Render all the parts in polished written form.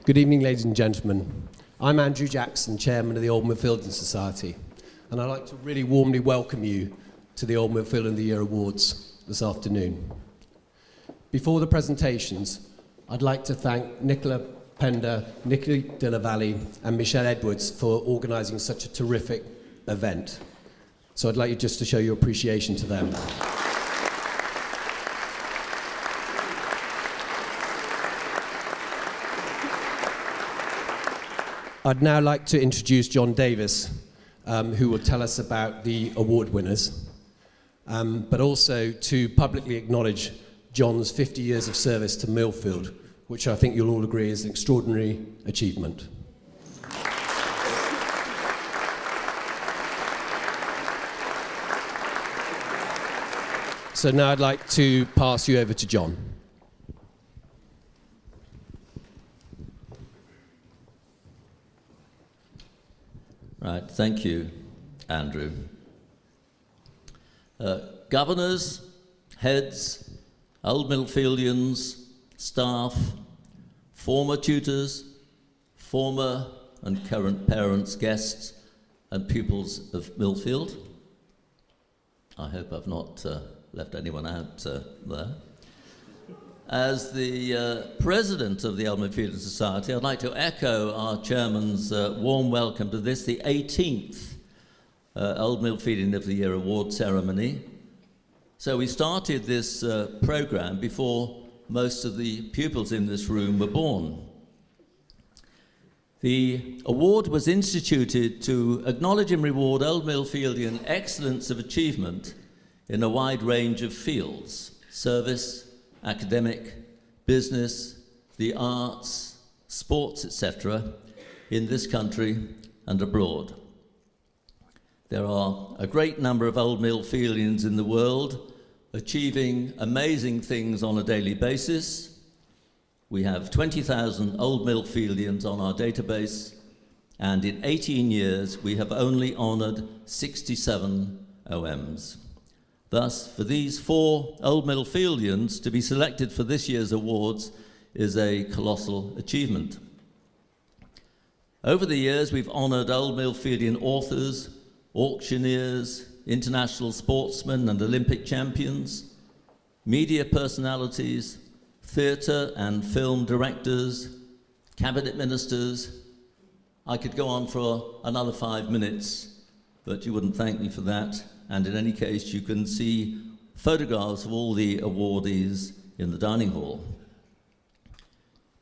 Good evening, ladies and gentlemen. I'm Andrew Jackson, Chairman of the Old Millfield Society, and I'd like to really warmly welcome you to the Old Millfield of the Year Awards this afternoon. Before the presentations, I'd like to thank Nicola Pender, Nicky de la Valle, and Michelle Edwards for organising such a terrific event. So I'd like you just to show your appreciation to them. I'd now like to introduce John Davis, who will tell us about the award winners, but also to publicly acknowledge John's 50 years of service to Millfield, which I think you'll all agree is an extraordinary achievement. So now I'd like to pass you over to John. Right, thank you, Andrew. Governors, heads, Old Millfieldians, staff, former tutors, former and current parents, guests, and pupils of Millfield. I hope I've not left anyone out there. As the president of the Old Millfield Society, I'd like to echo our chairman's warm welcome to this, the 18th Old Millfieldian of the Year award ceremony. So we started this program before most of the pupils in this room were born. The award was instituted to acknowledge and reward Old Millfieldian excellence of achievement in a wide range of fields: service, academic, business, the arts, sports, etc., in this country and abroad. There are a great number of Old Millfieldians in the world achieving amazing things on a daily basis. We have 20,000 Old Millfieldians on our database, and in 18 years we have only honoured 67 OMs. Thus, for these 4 Old Millfieldians to be selected for this year's awards is a colossal achievement. Over the years, we've honoured Old Millfieldian authors, auctioneers, international sportsmen and Olympic champions, media personalities, theatre and film directors, cabinet ministers. I could go on for another 5 minutes, but you wouldn't thank me for that. And in any case, you can see photographs of all the awardees in the dining hall.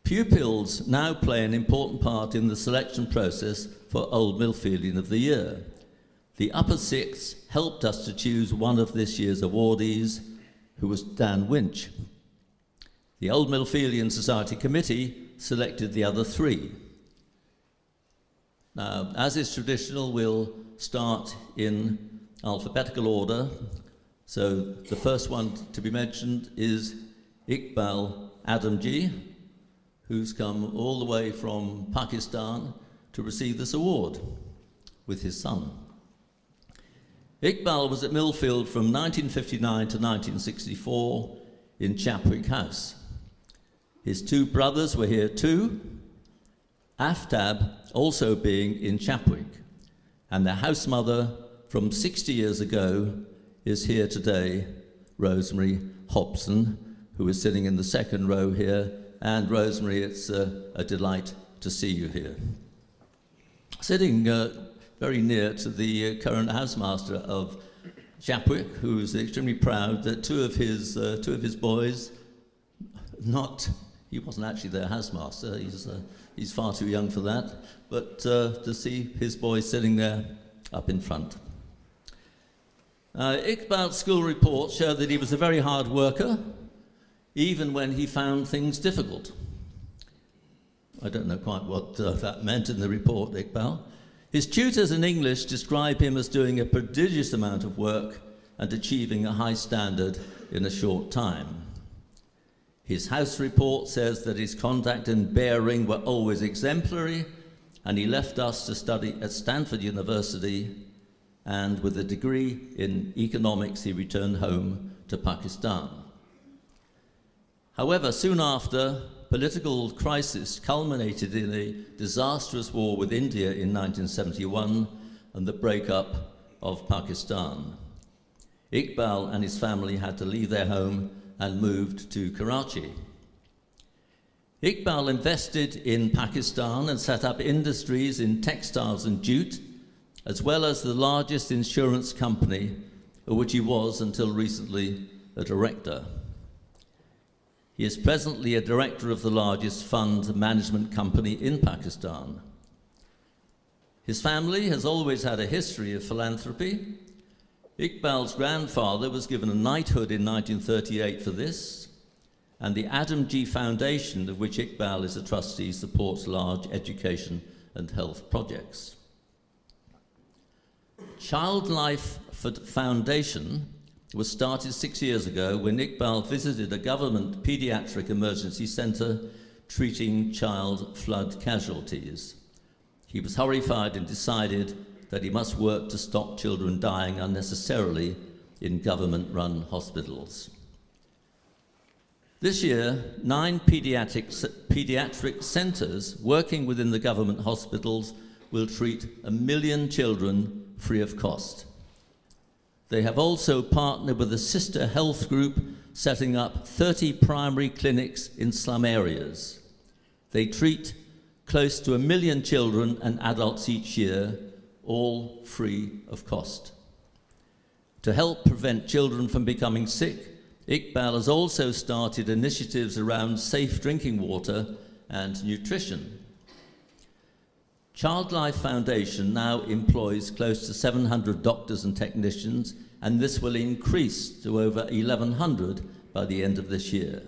Pupils now play an important part in the selection process for Old Millfieldian of the Year. The upper sixth helped us to choose one of this year's awardees, who was Dan Winch. The Old Millfieldian Society Committee selected the other 3. Now, as is traditional, we'll start in alphabetical order. So the first one to be mentioned is Iqbal Adamji, who's come all the way from Pakistan to receive this award with his son. Iqbal was at Millfield from 1959 to 1964 in Chapwick House. His 2 brothers were here too, Aftab also being in Chapwick, and their house mother from 60 years ago is here today, Rosemary Hobson, who is sitting in the second row here. And Rosemary, it's a delight to see you here. Sitting very near to the current housemaster of Chapwick, who is extremely proud that two of his boys, he wasn't actually their housemaster, he's far too young for that, but to see his boys sitting there up in front. Iqbal's school reports show that he was a very hard worker, even when he found things difficult. I don't know quite what that meant in the report, Iqbal. His tutors in English describe him as doing a prodigious amount of work and achieving a high standard in a short time. His house report says that his conduct and bearing were always exemplary, and he left us to study at Stanford University, and with a degree in economics, he returned home to Pakistan. However, soon after, political crisis culminated in a disastrous war with India in 1971 and the breakup of Pakistan. Iqbal and his family had to leave their home and moved to Karachi. Iqbal invested in Pakistan and set up industries in textiles and jute, as well as the largest insurance company, of which he was until recently a director. He is presently a director of the largest fund management company in Pakistan. His family has always had a history of philanthropy. Iqbal's grandfather was given a knighthood in 1938 for this, and the Adam G. Foundation, of which Iqbal is a trustee, supports large education and health projects. Child Life Foundation was started 6 years ago when Iqbal visited a government pediatric emergency centre treating child flood casualties. He was horrified and decided that he must work to stop children dying unnecessarily in government-run hospitals. This year, 9 pediatric centres working within the government hospitals will treat 1 million children free of cost. They have also partnered with a sister health group setting up 30 primary clinics in slum areas. They treat close to 1 million children and adults each year, all free of cost. To help prevent children from becoming sick, Iqbal has also started initiatives around safe drinking water and nutrition. Child Life Foundation now employs close to 700 doctors and technicians, and this will increase to over 1,100 by the end of this year.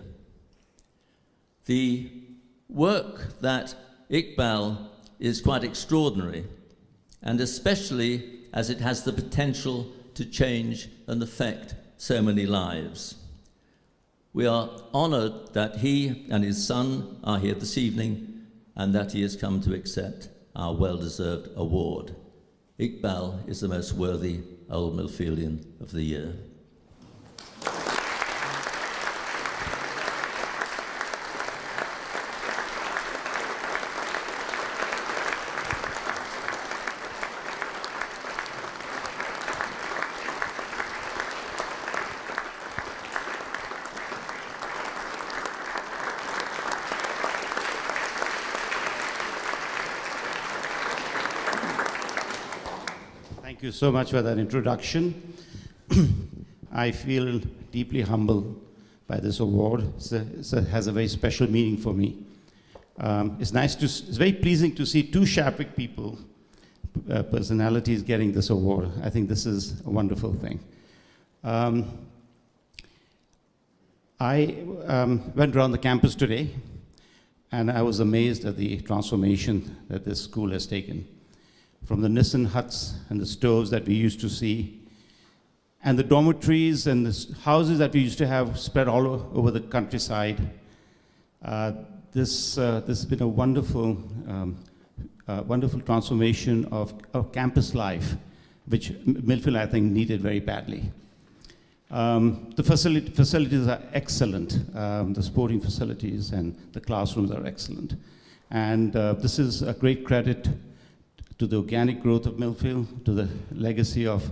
The work that Iqbal is quite extraordinary, and especially as it has the potential to change and affect so many lives. We are honoured that he and his son are here this evening and that he has come to accept our well-deserved award. Iqbal is the most worthy Old Millfieldian of the year. Thank you so much for that introduction. I feel deeply humbled by this award. It has a very special meaning for me. It's very pleasing to see 2 Shapwick people, personalities getting this award. I think this is a wonderful thing. I went around the campus today, and I was amazed at the transformation that this school has taken. From the Nissen huts and the stoves that we used to see, and the dormitories and the houses that we used to have spread all over the countryside. This has been a wonderful, wonderful transformation of campus life, which Millfield, I think, needed very badly. The facilities are excellent. The sporting facilities and the classrooms are excellent. And this is a great credit to the organic growth of Millfield, to the legacy of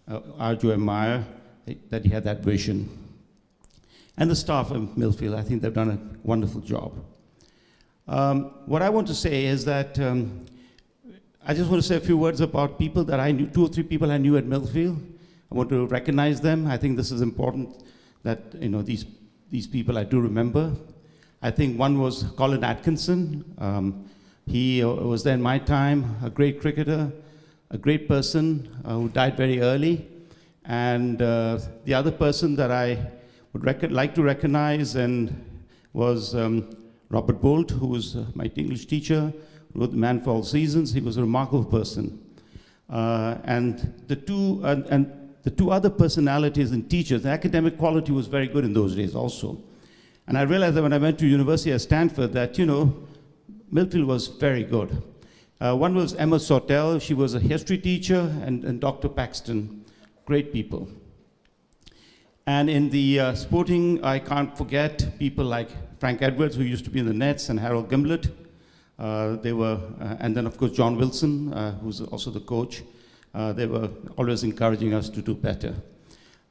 R.J. Meyer, that he had that vision. And the staff of Millfield, I think they've done a wonderful job. What I want to say is that I just want to say a few words about people that I knew, 2 or 3 people I knew at Millfield. I want to recognize them. I think this is important that, these people I do remember. I think one was Colin Atkinson. He was there in my time, a great cricketer, a great person who died very early. And the other person that I would like to recognize was Robert Bolt, who was my English teacher, wrote The Man for All Seasons. He was a remarkable person. And the two other personalities and teachers, the academic quality was very good in those days also. And I realized that when I went to university at Stanford that, Millfield was very good. One was Emma Sawtelle. She was a history teacher, and Dr. Paxton, great people. And in the sporting, I can't forget people like Frank Edwards, who used to be in the Nets, and Harold Gimblett. And then of course John Wilson, who's also the coach. They were always encouraging us to do better.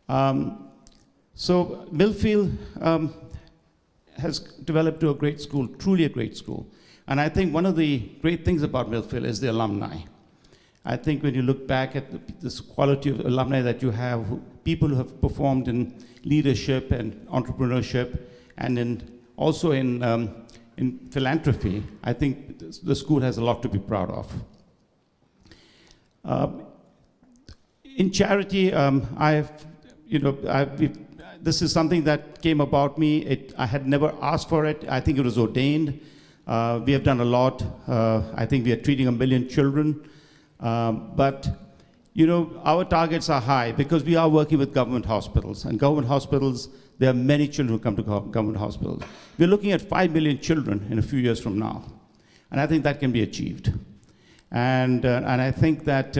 So Millfield has developed to a great school, truly a great school. And I think one of the great things about Millfield is the alumni. I think when you look back at this quality of alumni that you have, people who have performed in leadership and entrepreneurship, and also in philanthropy, I think the school has a lot to be proud of. In charity, this is something that came about me. I had never asked for it. I think it was ordained. We have done a lot. I think we are treating 1 million children. But our targets are high because we are working with government hospitals. And government hospitals, there are many children who come to government hospitals. We're looking at 5 million children in a few years from now. And I think that can be achieved. And I think that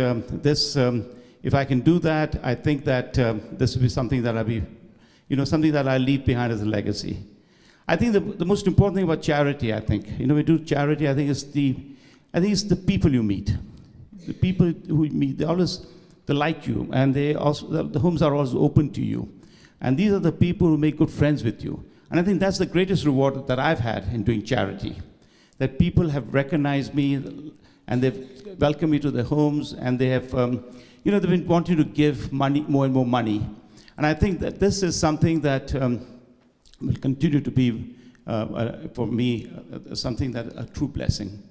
if I can do that, I think that this will be something that something that I leave behind as a legacy. I think the most important thing about charity, we do charity, I think it's the people you meet. The people who you meet, they like you, and the homes are always open to you. And these are the people who make good friends with you. And I think that's the greatest reward that I've had in doing charity, that people have recognized me, and they've welcomed me to their homes, and they have, they've been wanting to give money, more and more money. And I think that this is something that will continue to be, for me, something that a true blessing.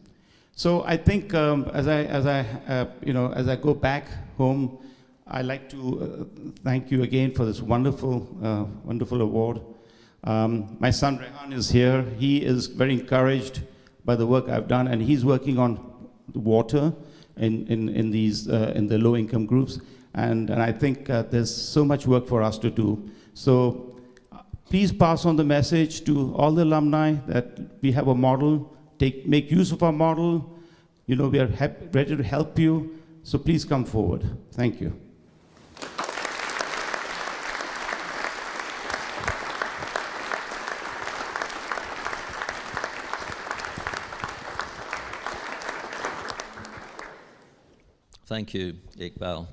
So I think as I go back home, I'd like to thank you again for this wonderful award. My son Rehan is here. He is very encouraged by the work I've done, and he's working on the water in the low-income groups. And I think there's so much work for us to do. So please pass on the message to all the alumni that we have a model. Make use of our model. We are ready to help you. So please come forward. Thank you. Thank you, Iqbal.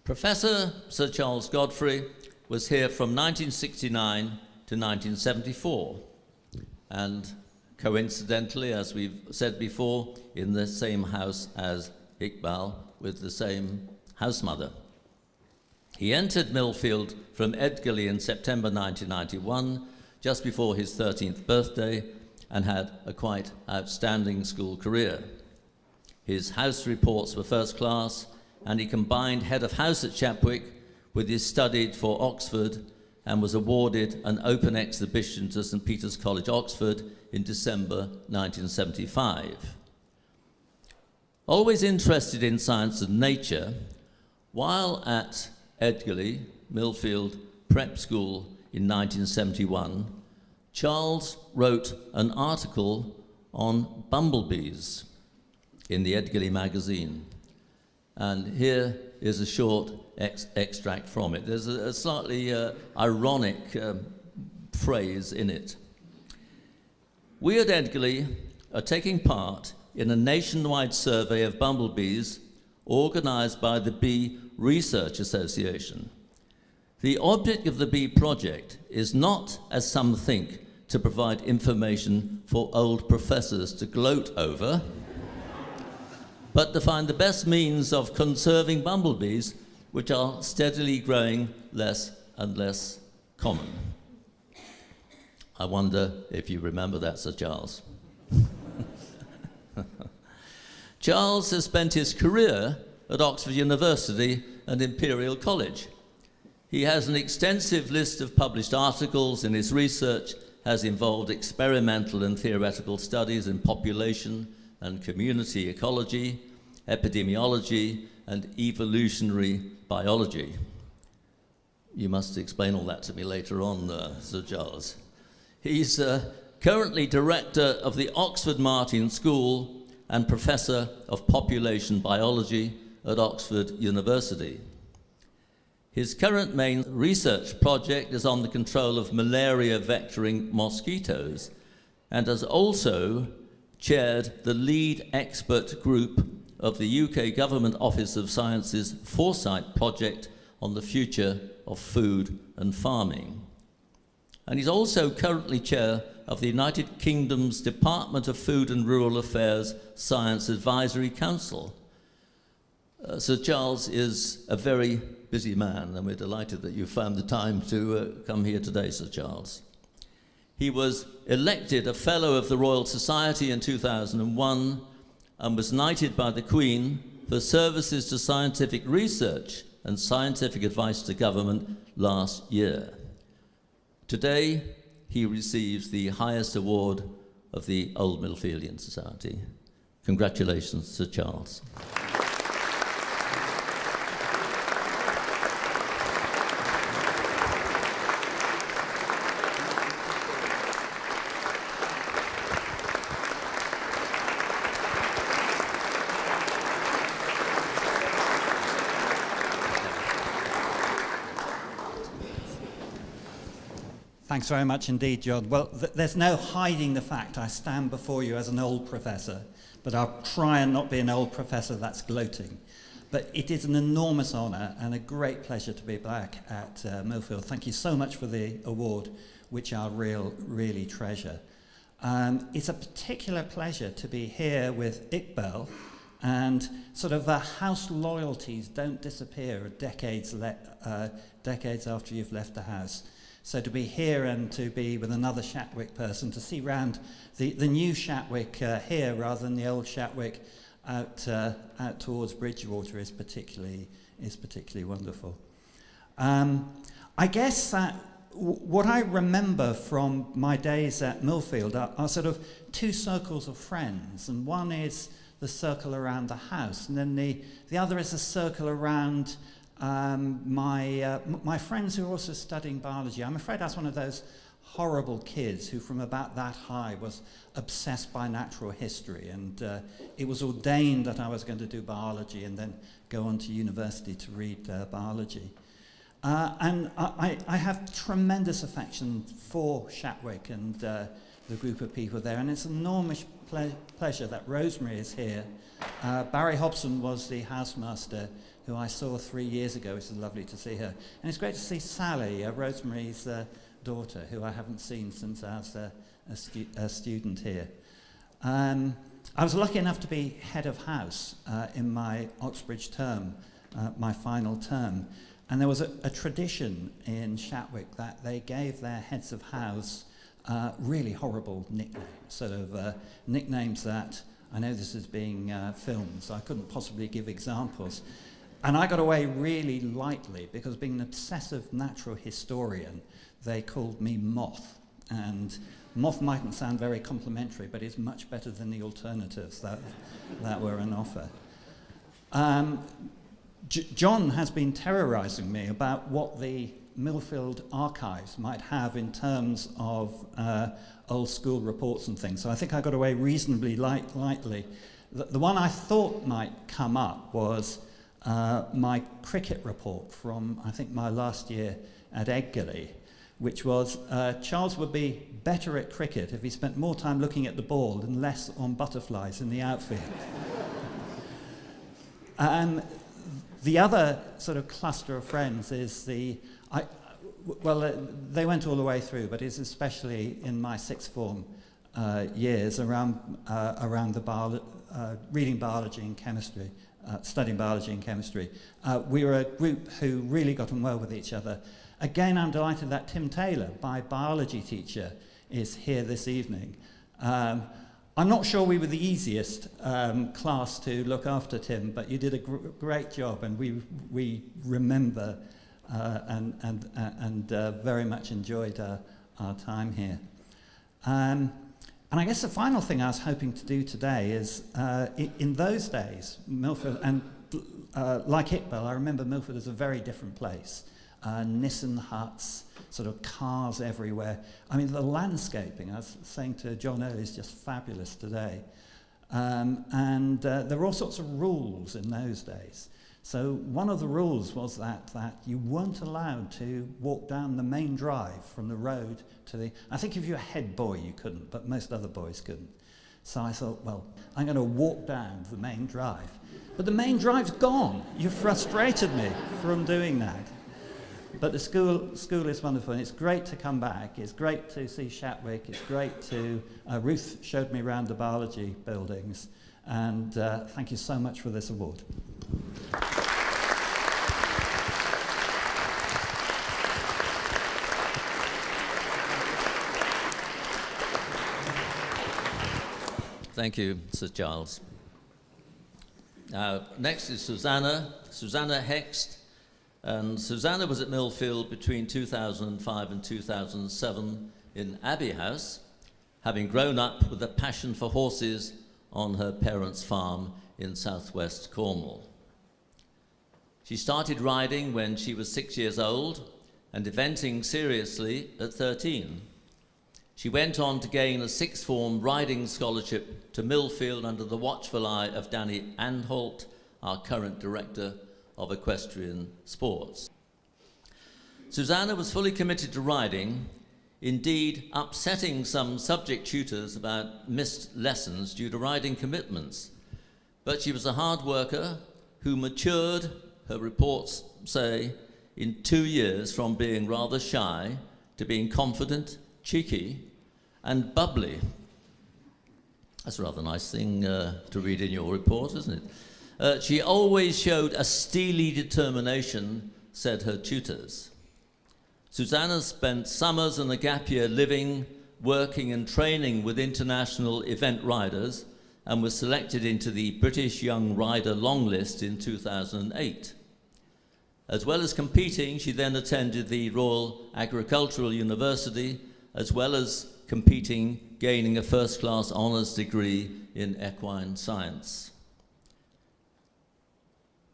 Professor Sir Charles Godfrey was here from 1969 to 1974, and coincidentally, as we've said before, in the same house as Iqbal, with the same house mother. He entered Millfield from Edgerley in September 1991, just before his 13th birthday, and had a quite outstanding school career. His house reports were first class, and he combined head of house at Chapwick with his studied for Oxford, and was awarded an open exhibition to St. Peter's College, Oxford, in December 1975. Always interested in science and nature, while at Edgerley, Millfield Prep School in 1971, Charles wrote an article on bumblebees in the Edgerley magazine. And here is a short extract from it. There's a slightly ironic phrase in it. We at Edgerley are taking part in a nationwide survey of bumblebees organized by the Bee Research Association. The object of the Bee Project is not, as some think, to provide information for old professors to gloat over, but to find the best means of conserving bumblebees, which are steadily growing less and less common. I wonder if you remember that, Sir Charles. Charles has spent his career at Oxford University and Imperial College. He has an extensive list of published articles, and his research has involved experimental and theoretical studies in population and community ecology, epidemiology, and evolutionary biology. You must explain all that to me later on, Sir Charles. He's currently director of the Oxford Martin School and professor of population biology at Oxford University. His current main research project is on the control of malaria vectoring mosquitoes, and has also chaired the lead expert group of the UK Government Office of Science's Foresight project on the future of food and farming. And he's also currently chair of the United Kingdom's Department of Food and Rural Affairs Science Advisory Council. Sir Charles is a very busy man, and we're delighted that you found the time to come here today, Sir Charles. He was elected a Fellow of the Royal Society in 2001 and was knighted by the Queen for services to scientific research and scientific advice to government last year. Today, he receives the highest award of the Old Millfieldian Society. Congratulations, Sir Charles. Thanks very much indeed, John. Well, there's no hiding the fact I stand before you as an old professor, but I'll try and not be an old professor that's gloating. But it is an enormous honour and a great pleasure to be back at Millfield. Thank you so much for the award, which I really treasure. It's a particular pleasure to be here with Iqbal, and sort of house loyalties don't disappear decades after you've left the house. So to be here and to be with another Shatwick person, to see round the new Shatwick here rather than the old Shatwick out towards Bridgewater is particularly wonderful. I guess that what I remember from my days at Millfield are sort of two circles of friends, and one is the circle around the house, and then the other is a circle around my friends who are also studying biology. I'm afraid I was one of those horrible kids who from about that high was obsessed by natural history, and it was ordained that I was going to do biology and then go on to university to read biology. And I have tremendous affection for Shatwick and the group of people there, and it's an enormous pleasure that Rosemary is here. Barry Hobson was the housemaster who I saw 3 years ago. It's lovely to see her. And it's great to see Sally, Rosemary's daughter, who I haven't seen since I was a student here. I was lucky enough to be head of house in my Oxbridge term, my final term. And there was a tradition in Shatwick that they gave their heads of house really horrible nicknames, sort of nicknames that, I know this is being filmed, so I couldn't possibly give examples. And I got away really lightly because, being an obsessive natural historian, they called me Moth. And Moth mightn't sound very complimentary, but it's much better than the alternatives that were on offer. John has been terrorising me about what the Millfield archives might have in terms of old school reports and things. So I think I got away reasonably lightly. The one I thought might come up was my cricket report from, I think, my last year at Edgerley, which was Charles would be better at cricket if he spent more time looking at the ball and less on butterflies in the outfield. The other sort of cluster of friends is they went all the way through, but it's especially in my sixth form years around the reading biology and chemistry. Studying biology and chemistry. We were a group who really got on well with each other. Again, I'm delighted that Tim Taylor, my biology teacher, is here this evening. I'm not sure we were the easiest class to look after, Tim, but you did a great job, and we remember and very much enjoyed our time here. And I guess the final thing I was hoping to do today is, in those days, Millfield, and like Iqbal, I remember Millfield as a very different place. Nissen huts, sort of cars everywhere. I mean, the landscaping, I was saying to John earlier, is just fabulous today. And there were all sorts of rules in those days. So one of the rules was that you weren't allowed to walk down the main drive from the road to the... I think if you're a head boy you couldn't, but most other boys couldn't. So I thought, well, I'm going to walk down the main drive. But the main drive's gone. You frustrated me from doing that. But the school is wonderful, and it's great to come back. It's great to see Shatwick. It's great to... Ruth showed me around the biology buildings. And thank you so much for this award. Thank you, Sir Giles. Now, next is Susanna Hext. And Susanna was at Millfield between 2005 and 2007 in Abbey House, having grown up with a passion for horses on her parents' farm in southwest Cornwall. She started riding when she was 6 years old and eventing seriously at 13. She went on to gain a sixth form riding scholarship to Millfield under the watchful eye of Danny Anholt, our current director of equestrian sports. Susanna was fully committed to riding, indeed upsetting some subject tutors about missed lessons due to riding commitments. But she was a hard worker who matured, her reports say, in 2 years from being rather shy to being confident, cheeky, and bubbly. That's a rather nice thing to read in your report, isn't it? She always showed a steely determination, said her tutors. Susanna spent summers and a gap year living, working and training with international event riders and was selected into the British Young Rider long list in 2008. As well as competing, she then attended the Royal Agricultural University, as well as competing, gaining a first-class honours degree in equine science.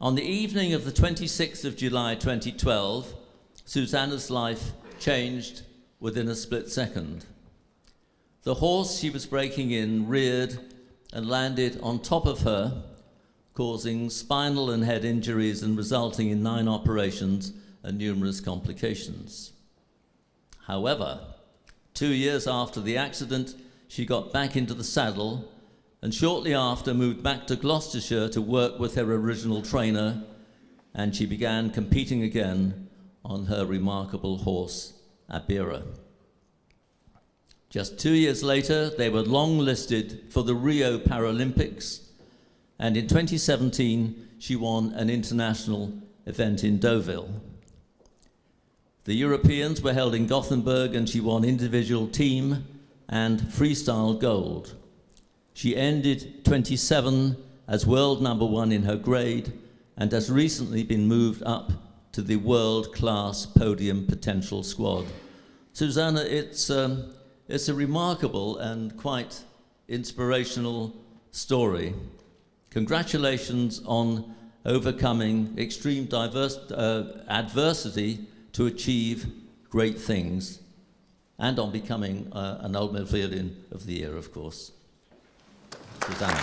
On the evening of the 26th of July 2012, Susanna's life changed within a split second. The horse she was breaking in reared and landed on top of her, causing spinal and head injuries and resulting in 9 operations and numerous complications. However, 2 years after the accident, she got back into the saddle and shortly after moved back to Gloucestershire to work with her original trainer, and she began competing again on her remarkable horse, Abira. Just 2 years later, they were long-listed for the Rio Paralympics, and in 2017, she won an international event in Deauville. The Europeans were held in Gothenburg, and she won individual team and freestyle gold. She ended 27 as world number 1 in her grade and has recently been moved up to the world-class podium potential squad. Susanna, it's a remarkable and quite inspirational story. Congratulations on overcoming extreme adversity to achieve great things, and on becoming an Old Millfieldian of the Year, of course. Susanna.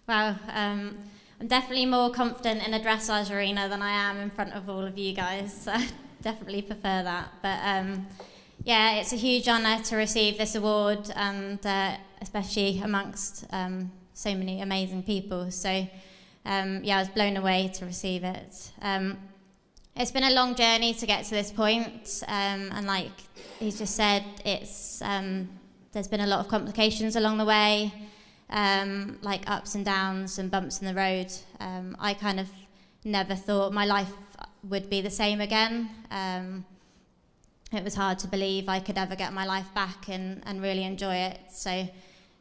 Wow, I'm definitely more confident in a dressage arena than I am in front of all of you guys, so I definitely prefer that. But yeah, it's a huge honour to receive this award, and especially amongst so many amazing people. So yeah, I was blown away to receive it. It's been a long journey to get to this point, and like he's just said, it's there's been a lot of complications along the way. Like ups and downs and bumps in the road. I kind of never thought my life would be the same again. It was hard to believe I could ever get my life back and really enjoy it. So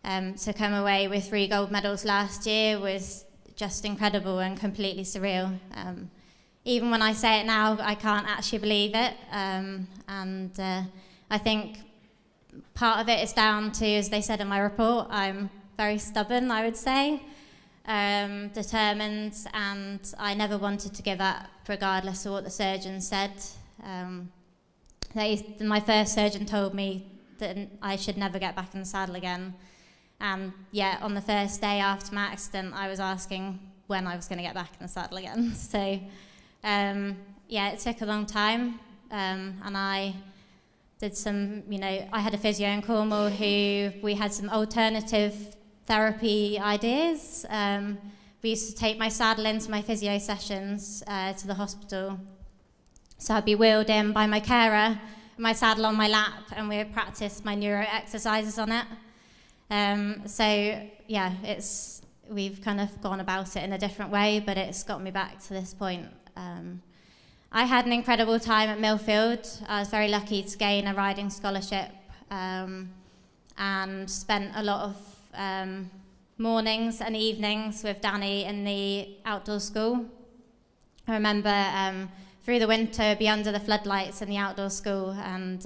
to come away with 3 gold medals last year was just incredible and completely surreal. Even when I say it now, I can't actually believe it. And I think part of it is down to, as they said in my report, I'm very stubborn, I would say, determined, and I never wanted to give up regardless of what the surgeon said. My first surgeon told me that I should never get back in the saddle again. And yet, on the first day after my accident, I was asking when I was going to get back in the saddle again. So, it took a long time. And I did some, I had a physio in Cornwall we had some alternative therapy ideas. We used to take my saddle into my physio sessions to the hospital. So I'd be wheeled in by my carer, my saddle on my lap, and we would practice my neuro exercises on it. We've kind of gone about it in a different way, but it's got me back to this point. I had an incredible time at Millfield. I was very lucky to gain a riding scholarship and spent a lot of mornings and evenings with Danny in the outdoor school. I remember through the winter, I'd be under the floodlights in the outdoor school, and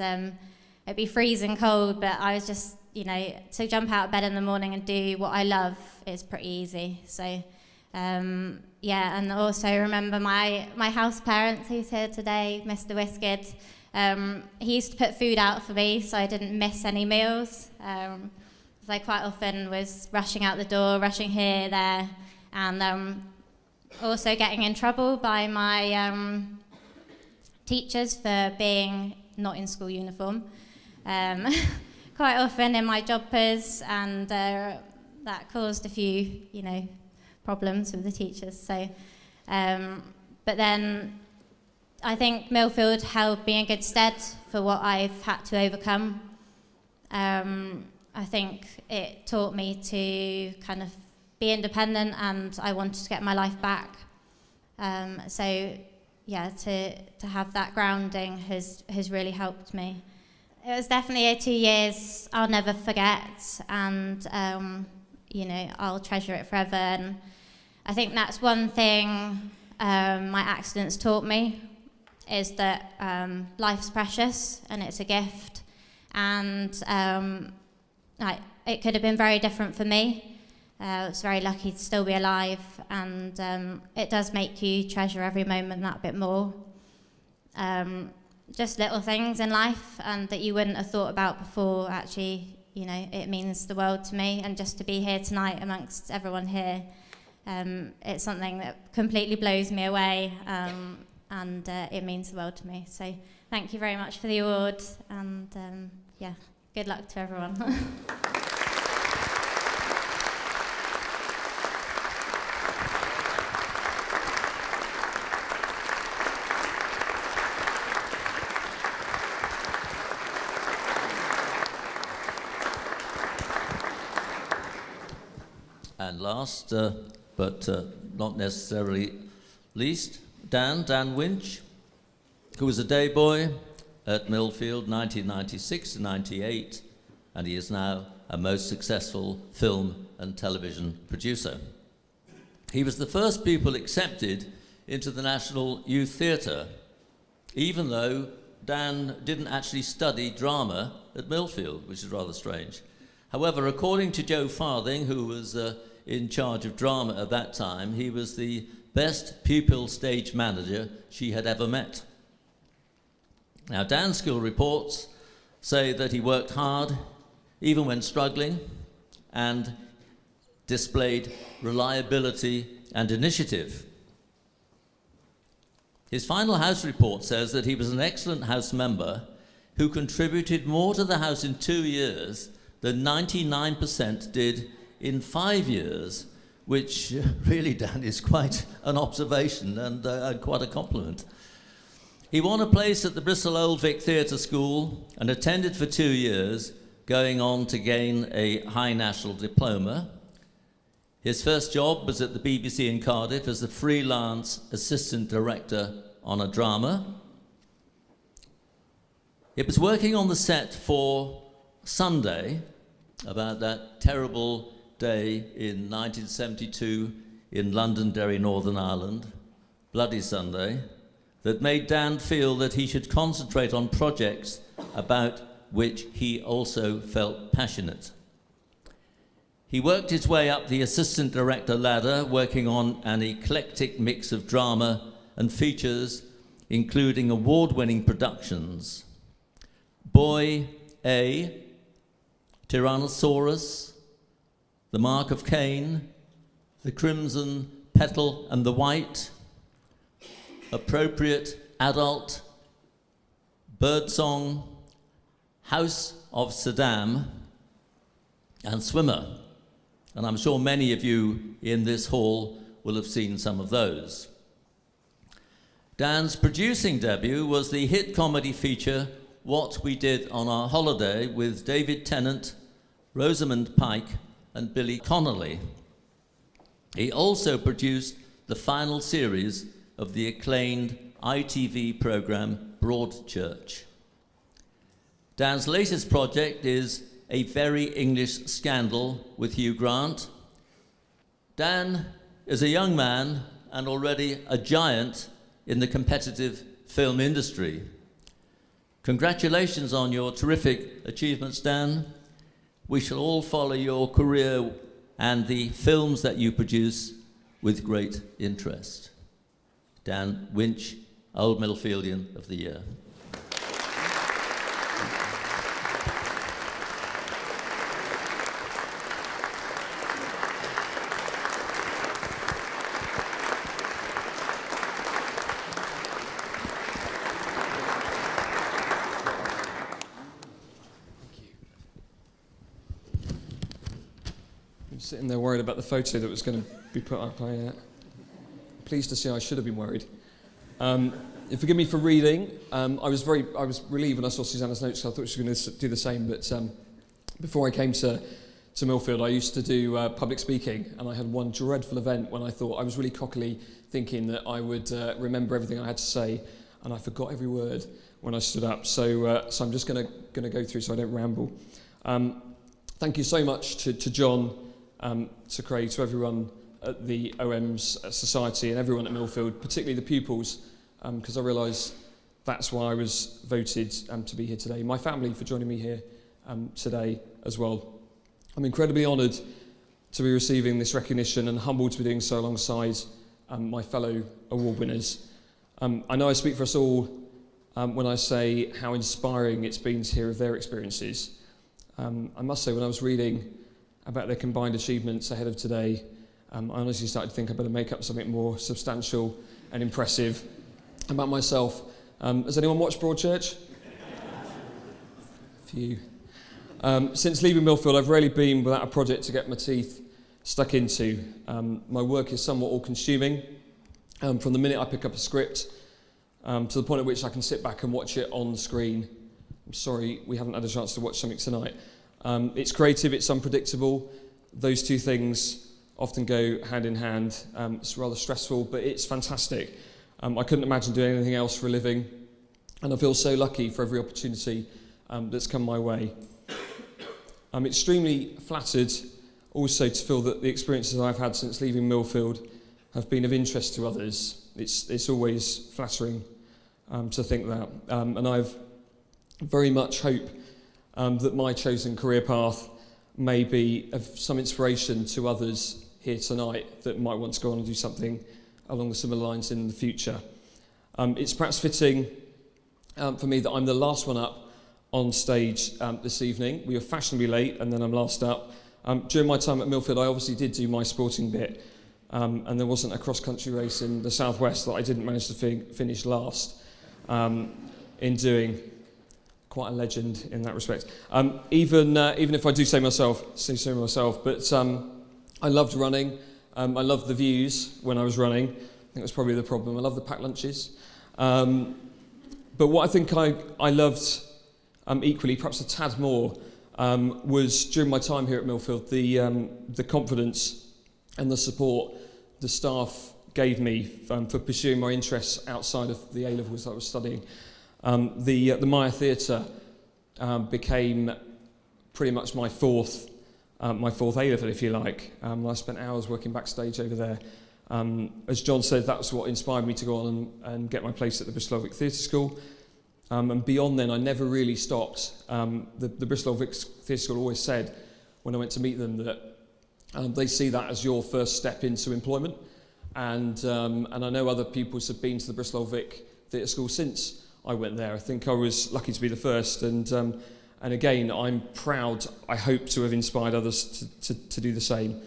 it'd be freezing cold, but I was just, to jump out of bed in the morning and do what I love is pretty easy. So, and also remember my house parents, who's here today, Mr. Wiskid. He used to put food out for me so I didn't miss any meals. Because I quite often was rushing out the door, rushing here, there, and also getting in trouble by my teachers for being not in school uniform. Quite often in my jobbers, and that caused a few, problems with the teachers. So, but then I think Millfield held me in good stead for what I've had to overcome. I think it taught me to kind of be independent, and I wanted to get my life back. To have that grounding has really helped me. It was definitely 2 years I'll never forget, and I'll treasure it forever. And I think that's one thing my accidents taught me, is that life's precious and it's a gift, and it could have been very different for me. I was very lucky to still be alive, and it does make you treasure every moment that bit more. Just little things in life, and that you wouldn't have thought about before, actually, it means the world to me. And just to be here tonight amongst everyone here, it's something that completely blows me away, and it means the world to me. So thank you very much for the award, and good luck to everyone. And last, but not necessarily least, Dan Winch, who was a day boy at Millfield 1996 to 98, and he is now a most successful film and television producer. He was the first pupil accepted into the National Youth Theatre, even though Dan didn't actually study drama at Millfield, which is rather strange. However, according to Joe Farthing, who was in charge of drama at that time, he was the best pupil stage manager she had ever met. Now, Dan's school reports say that he worked hard, even when struggling, and displayed reliability and initiative. His final house report says that he was an excellent house member who contributed more to the house in 2 years than 99% did in 5 years, which really, Dan, is quite an observation and quite a compliment. He won a place at the Bristol Old Vic Theatre School and attended for 2 years, going on to gain a high national diploma. His first job was at the BBC in Cardiff as the freelance assistant director on a drama. It was working on the set for Sunday, about that terrible day in 1972 in Londonderry, Northern Ireland, Bloody Sunday, that made Dan feel that he should concentrate on projects about which he also felt passionate. He worked his way up the assistant director ladder, working on an eclectic mix of drama and features, including award-winning productions: Boy A, Tyrannosaurus, The Mark of Cain, The Crimson Petal and the White, Appropriate Adult, Birdsong, House of Saddam, and Swimmer. And I'm sure many of you in this hall will have seen some of those. Dan's producing debut was the hit comedy feature What We Did on Our Holiday with David Tennant, Rosamund Pike, and Billy Connolly. He also produced the final series of the acclaimed ITV programme Broadchurch. Dan's latest project is A Very English Scandal with Hugh Grant. Dan is a young man and already a giant in the competitive film industry. Congratulations on your terrific achievements, Dan. We shall all follow your career and the films that you produce with great interest. Dan Winch, Old Millfieldian of the Year. Sitting there worried about the photo that was going to be put up. I'm pleased to say I should have been worried. Forgive me for reading. I was relieved when I saw Susanna's notes, so I thought she was going to do the same. But before I came to Millfield, I used to do public speaking, and I had one dreadful event when I thought I was really cockily thinking that I would remember everything I had to say, and I forgot every word when I stood up. So I'm just going to go through so I don't ramble. Thank you so much to John. To Craig, to everyone at the OM's Society and everyone at Millfield, particularly the pupils, because I realise that's why I was voted to be here today. My family for joining me here today as well. I'm incredibly honoured to be receiving this recognition and humbled to be doing so alongside my fellow award winners. I know I speak for us all when I say how inspiring it's been to hear of their experiences. I must say, when I was reading about their combined achievements ahead of today, I honestly started to think I better make up something more substantial and impressive about myself. Has anyone watched Broadchurch? A few. Since leaving Millfield, I've rarely been without a project to get my teeth stuck into. My work is somewhat all-consuming. From the minute I pick up a script to the point at which I can sit back and watch it on screen. I'm sorry we haven't had a chance to watch something tonight. It's creative, it's unpredictable. Those two things often go hand in hand. It's rather stressful, but it's fantastic. I couldn't imagine doing anything else for a living, and I feel so lucky for every opportunity that's come my way. I'm extremely flattered also to feel that the experiences I've had since leaving Millfield have been of interest to others. It's always flattering to think that. And I've very much hope that my chosen career path may be of some inspiration to others here tonight that might want to go on and do something along the similar lines in the future. It's perhaps fitting for me that I'm the last one up on stage this evening. We were fashionably late and then I'm last up. During my time at Millfield, I obviously did do my sporting bit, and there wasn't a cross-country race in the southwest that I didn't manage to finish last in doing. Quite a legend in that respect. Even if I do say so myself, but I loved running. I loved the views when I was running. I think that's probably the problem. I love the packed lunches. But what I think I loved equally, perhaps a tad more, was during my time here at Millfield, the confidence and the support the staff gave me for pursuing my interests outside of the A-levels that I was studying. The Maya Theatre became pretty much my fourth A-level, if you like. I spent hours working backstage over there. As John said, that's what inspired me to go on and get my place at the Bristol Theatre School. And beyond then, I never really stopped. The Bristol Old Vic Theatre School always said, when I went to meet them, that they see that as your first step into employment. And I know other pupils have been to the Bristol Old Vic Theatre School since I went there. I think I was lucky to be the first. And again, I'm proud, I hope, to have inspired others to do the same.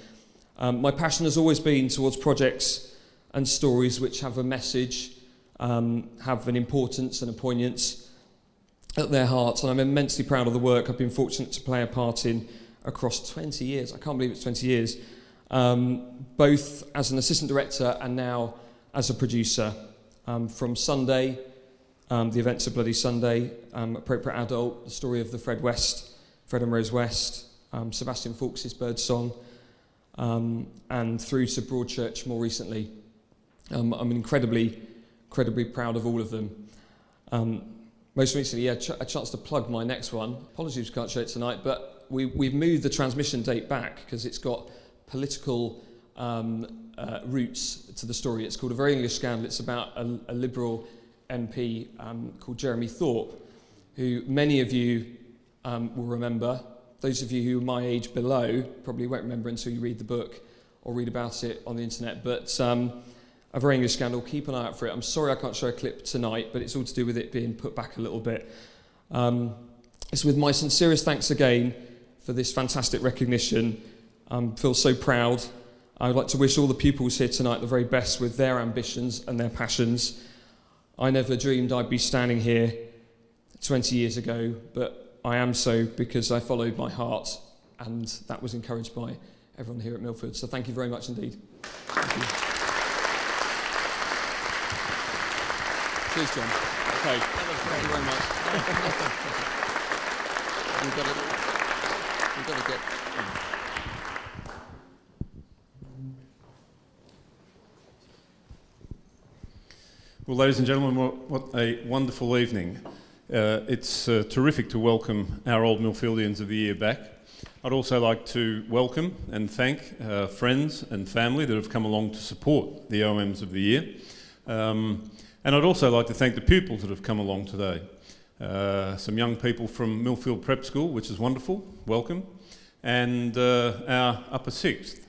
My passion has always been towards projects and stories which have a message, have an importance and a poignance at their hearts. And I'm immensely proud of the work I've been fortunate to play a part in across 20 years. I can't believe it's 20 years. Both as an assistant director and now as a producer. From Sunday, the events of Bloody Sunday, Appropriate Adult, the story of the Fred and Rose West, Sebastian Fawkes' Birdsong, and through to Broadchurch more recently. I'm incredibly proud of all of them. Most recently, a chance to plug my next one. Apologies we can't show it tonight, but we've moved the transmission date back because it's got political roots to the story. It's called A Very English Scandal. It's about a Liberal MP called Jeremy Thorpe, who many of you will remember. Those of you who are my age below probably won't remember until you read the book or read about it on the internet. But A Very English Scandal, keep an eye out for it. I'm sorry I can't show a clip tonight, but it's all to do with it being put back a little bit. It's with my sincerest thanks again for this fantastic recognition. I feel so proud. I would like to wish all the pupils here tonight the very best with their ambitions and their passions. I never dreamed I'd be standing here 20 years ago, but I am so because I followed my heart, and that was encouraged by everyone here at Millfield. So thank you very much indeed. Thank you. Cheers, John. Okay, thank you very much. We've got to get... Well, ladies and gentlemen, what a wonderful evening. It's terrific to welcome our Old Millfieldians of the Year back. I'd also like to welcome and thank friends and family that have come along to support the OMs of the Year. And I'd also like to thank the pupils that have come along today. Some young people from Millfield Prep School, which is wonderful, welcome, and our upper sixth.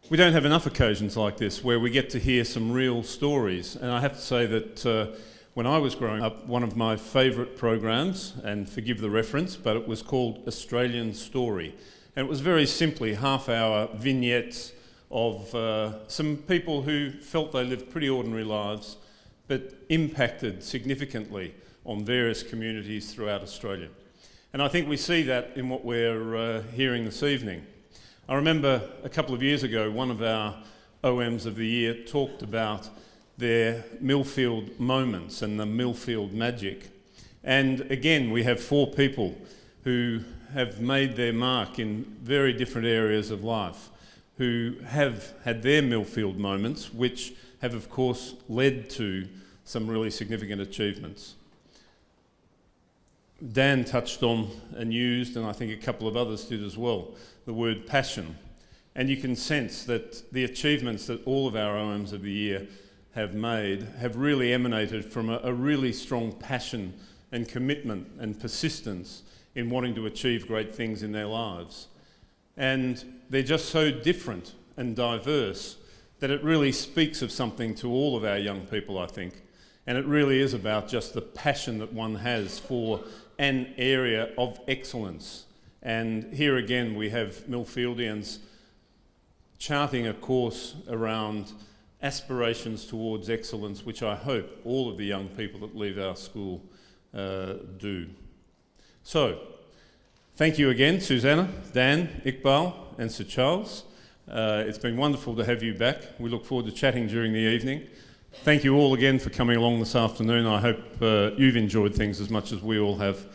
We don't have enough occasions like this where we get to hear some real stories, and I have to say that when I was growing up, one of my favourite programs, and forgive the reference, but it was called Australian Story, and it was very simply half-hour vignettes of some people who felt they lived pretty ordinary lives but impacted significantly on various communities throughout Australia. And I think we see that in what we're hearing this evening. I remember a couple of years ago, one of our OMs of the Year talked about their Millfield moments and the Millfield magic. And again, we have 4 people who have made their mark in very different areas of life, who have had their Millfield moments, which have of course led to some really significant achievements. Dan touched on and used, and I think a couple of others did as well, the word passion. And you can sense that the achievements that all of our OMs of the Year have made have really emanated from a really strong passion and commitment and persistence in wanting to achieve great things in their lives. And they're just so different and diverse that it really speaks of something to all of our young people, I think. And it really is about just the passion that one has for an area of excellence. And here again we have Millfieldians charting a course around aspirations towards excellence, which I hope all of the young people that leave our school do. So, thank you again, Susanna, Dan, Iqbal and Sir Charles. It's been wonderful to have you back. We look forward to chatting during the evening. Thank you all again for coming along this afternoon. I hope you've enjoyed things as much as we all have.